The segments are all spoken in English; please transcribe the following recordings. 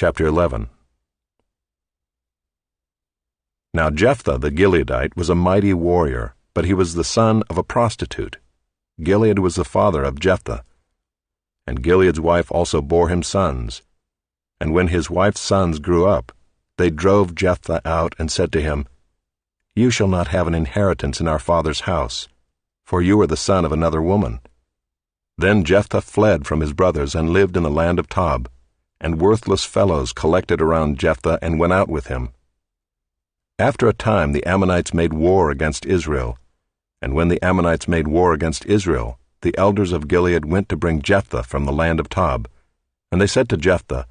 Chapter 11. Now Jephthah the Gileadite was a mighty warrior, but he was the son of a prostitute. Gilead was the father of Jephthah. And Gilead's wife also bore him sons. And when his wife's sons grew up, they drove Jephthah out and said to him, "You shall not have an inheritance in our father's house, for you are the son of another woman." Then Jephthah fled from his brothers and lived in the land of Tob, and worthless fellows collected around Jephthah and went out with him. After a time the Ammonites made war against Israel, and when the Ammonites made war against Israel, the elders of Gilead went to bring Jephthah from the land of Tob, and they said to Jephthah,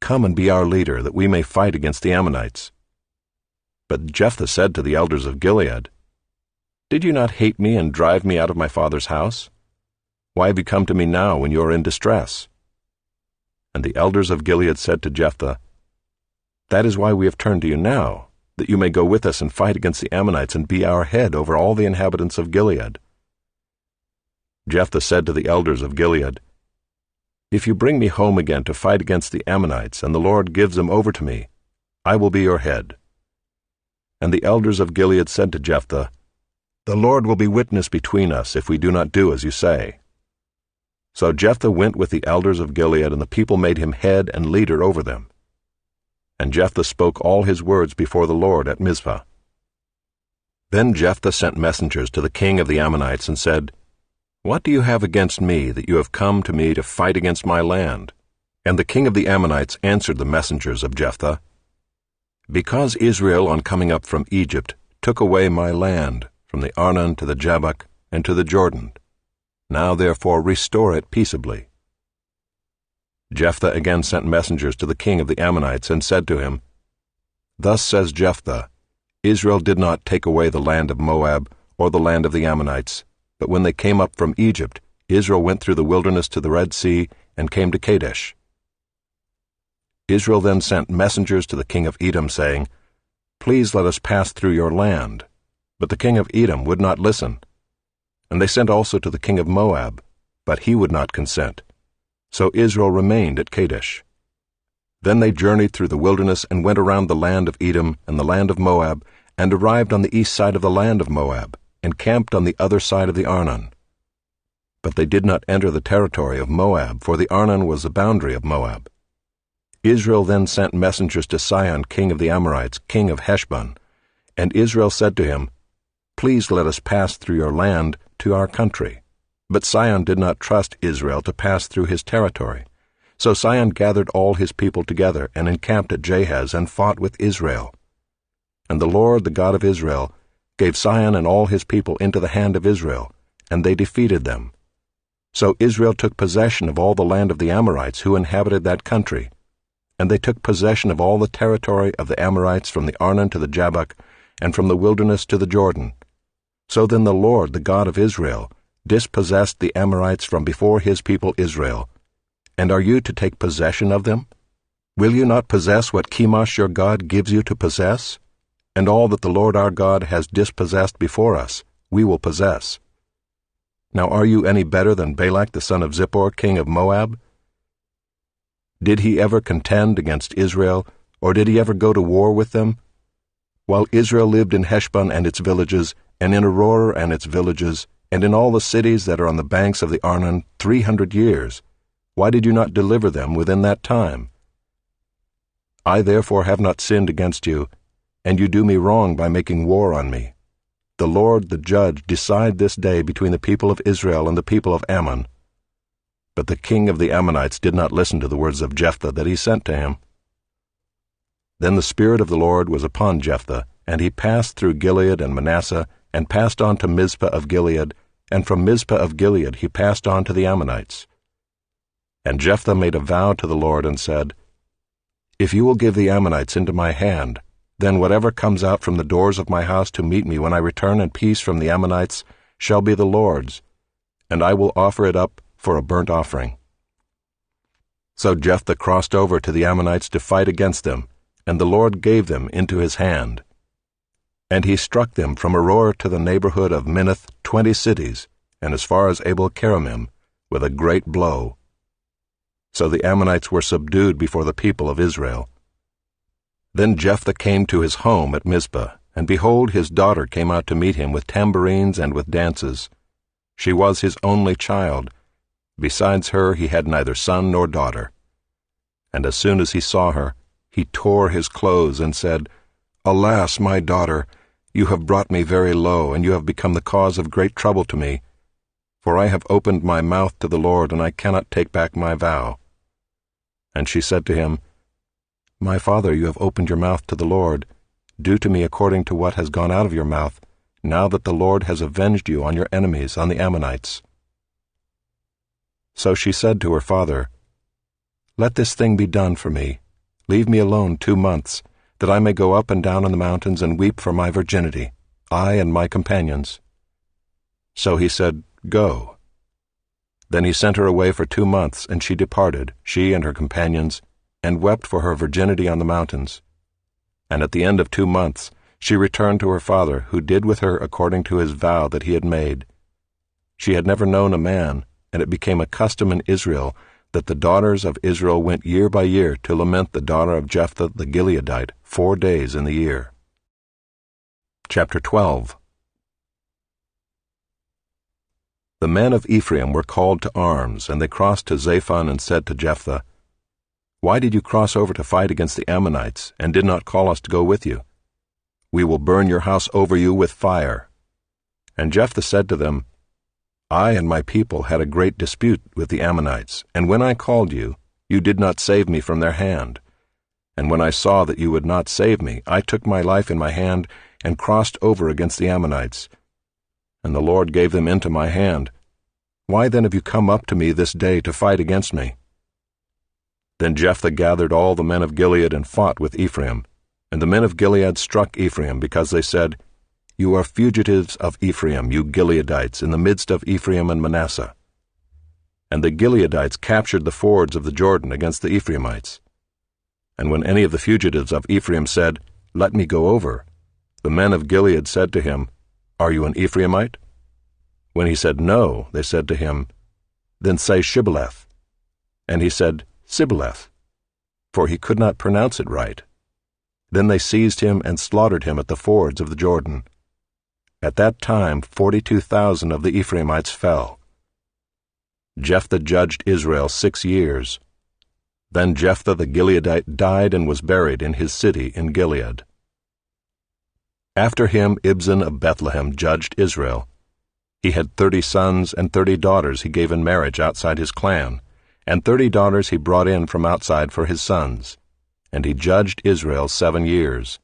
"Come and be our leader, that we may fight against the Ammonites." But Jephthah said to the elders of Gilead, "Did you not hate me and drive me out of my father's house? Why have you come to me now when you are in distress?" And the elders of Gilead said to Jephthah, "That is why we have turned to you now, that you may go with us and fight against the Ammonites and be our head over all the inhabitants of Gilead." Jephthah said to the elders of Gilead, "If you bring me home again to fight against the Ammonites, and the Lord gives them over to me, I will be your head." And the elders of Gilead said to Jephthah, "The Lord will be witness between us if we do not do as you say." So Jephthah went with the elders of Gilead, and the people made him head and leader over them. And Jephthah spoke all his words before the Lord at Mizpah. Then Jephthah sent messengers to the king of the Ammonites and said, "What do you have against me, that you have come to me to fight against my land?" And the king of the Ammonites answered the messengers of Jephthah, "Because Israel, on coming up from Egypt, took away my land, from the Arnon to the Jabbok and to the Jordan. Now therefore restore it peaceably." Jephthah again sent messengers to the king of the Ammonites and said to him, "Thus says Jephthah, Israel did not take away the land of Moab or the land of the Ammonites, but when they came up from Egypt, Israel went through the wilderness to the Red Sea and came to Kadesh." Israel then sent messengers to the king of Edom, saying, "Please let us pass through your land." But the king of Edom would not listen. And they sent also to the king of Moab, but he would not consent. So Israel remained at Kadesh. Then they journeyed through the wilderness and went around the land of Edom and the land of Moab, and arrived on the east side of the land of Moab, and camped on the other side of the Arnon. But they did not enter the territory of Moab, for the Arnon was the boundary of Moab. Israel then sent messengers to Sihon, king of the Amorites, king of Heshbon, and Israel said to him, "Please let us pass through your land to our country." But Sihon did not trust Israel to pass through his territory. So Sihon gathered all his people together and encamped at Jahaz and fought with Israel. And the Lord, the God of Israel, gave Sihon and all his people into the hand of Israel, and they defeated them. So Israel took possession of all the land of the Amorites who inhabited that country, and they took possession of all the territory of the Amorites from the Arnon to the Jabbok, and from the wilderness to the Jordan. So then the Lord, the God of Israel, dispossessed the Amorites from before his people Israel. And are you to take possession of them? Will you not possess what Chemosh your God gives you to possess? And all that the Lord our God has dispossessed before us, we will possess. Now are you any better than Balak the son of Zippor, king of Moab? Did he ever contend against Israel, or did he ever go to war with them? While Israel lived in Heshbon and its villages, and in Aroer and its villages, and in all the cities that are on the banks of the Arnon 300 years, why did you not deliver them within that time? I therefore have not sinned against you, and you do me wrong by making war on me. The Lord, the judge, decide this day between the people of Israel and the people of Ammon." But the king of the Ammonites did not listen to the words of Jephthah that he sent to him. Then the Spirit of the Lord was upon Jephthah, and he passed through Gilead and Manasseh, and passed on to Mizpah of Gilead, and from Mizpah of Gilead he passed on to the Ammonites. And Jephthah made a vow to the Lord and said, "If you will give the Ammonites into my hand, then whatever comes out from the doors of my house to meet me when I return in peace from the Ammonites shall be the Lord's, and I will offer it up for a burnt offering." So Jephthah crossed over to the Ammonites to fight against them, and the Lord gave them into his hand. And he struck them from Aroer to the neighborhood of Minnith 20 cities, and as far as Abel-keramim, with a great blow. So the Ammonites were subdued before the people of Israel. Then Jephthah came to his home at Mizpah, and behold, his daughter came out to meet him with tambourines and with dances. She was his only child. Besides her he had neither son nor daughter. And as soon as he saw her, he tore his clothes and said, "Alas, my daughter, you have brought me very low, and you have become the cause of great trouble to me. For I have opened my mouth to the Lord, and I cannot take back my vow." And she said to him, "My father, you have opened your mouth to the Lord. Do to me according to what has gone out of your mouth, now that the Lord has avenged you on your enemies, on the Ammonites." So she said to her father, "Let this thing be done for me. Leave me alone 2 months, that I may go up and down on the mountains and weep for my virginity, I and my companions." So he said, "Go." Then he sent her away for 2 months, and she departed, she and her companions, and wept for her virginity on the mountains. And at the end of 2 months she returned to her father, who did with her according to his vow that he had made. She had never known a man, and it became a custom in Israel that the daughters of Israel went year by year to lament the daughter of Jephthah the Gileadite 4 days in the year. Chapter 12. The men of Ephraim were called to arms, and they crossed to Zaphon and said to Jephthah, "Why did you cross over to fight against the Ammonites, and did not call us to go with you? We will burn your house over you with fire." And Jephthah said to them, "I and my people had a great dispute with the Ammonites, and when I called you, you did not save me from their hand. And when I saw that you would not save me, I took my life in my hand and crossed over against the Ammonites. And the Lord gave them into my hand. Why then have you come up to me this day to fight against me?" Then Jephthah gathered all the men of Gilead and fought with Ephraim. And the men of Gilead struck Ephraim, because they said, "You are fugitives of Ephraim, you Gileadites, in the midst of Ephraim and Manasseh." And the Gileadites captured the fords of the Jordan against the Ephraimites. And when any of the fugitives of Ephraim said, "Let me go over," the men of Gilead said to him, "Are you an Ephraimite?" When he said no, they said to him, "Then say Shibboleth." And he said, "Sibboleth," for he could not pronounce it right. Then they seized him and slaughtered him at the fords of the Jordan. At that time 42,000 of the Ephraimites fell. Jephthah judged Israel 6 years. Then Jephthah the Gileadite died and was buried in his city in Gilead. After him Ibzan of Bethlehem judged Israel. He had 30 sons and 30 daughters he gave in marriage outside his clan, and 30 daughters he brought in from outside for his sons. And he judged Israel 7 years.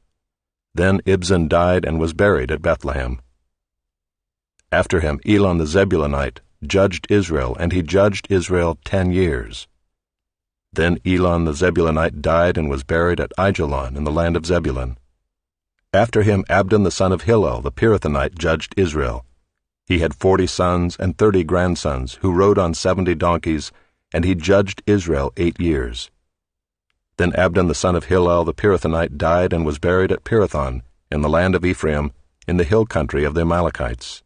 Then Ibzan died and was buried at Bethlehem. After him Elon the Zebulunite judged Israel, and he judged Israel 10 years. Then Elon the Zebulunite died and was buried at Aijalon in the land of Zebulun. After him Abdon the son of Hillel the Pirathonite judged Israel. He had 40 sons and 30 grandsons, who rode on 70 donkeys, and he judged Israel 8 years. Then Abdon the son of Hillel the Pirathonite died and was buried at Pirathon, in the land of Ephraim, in the hill country of the Amalekites.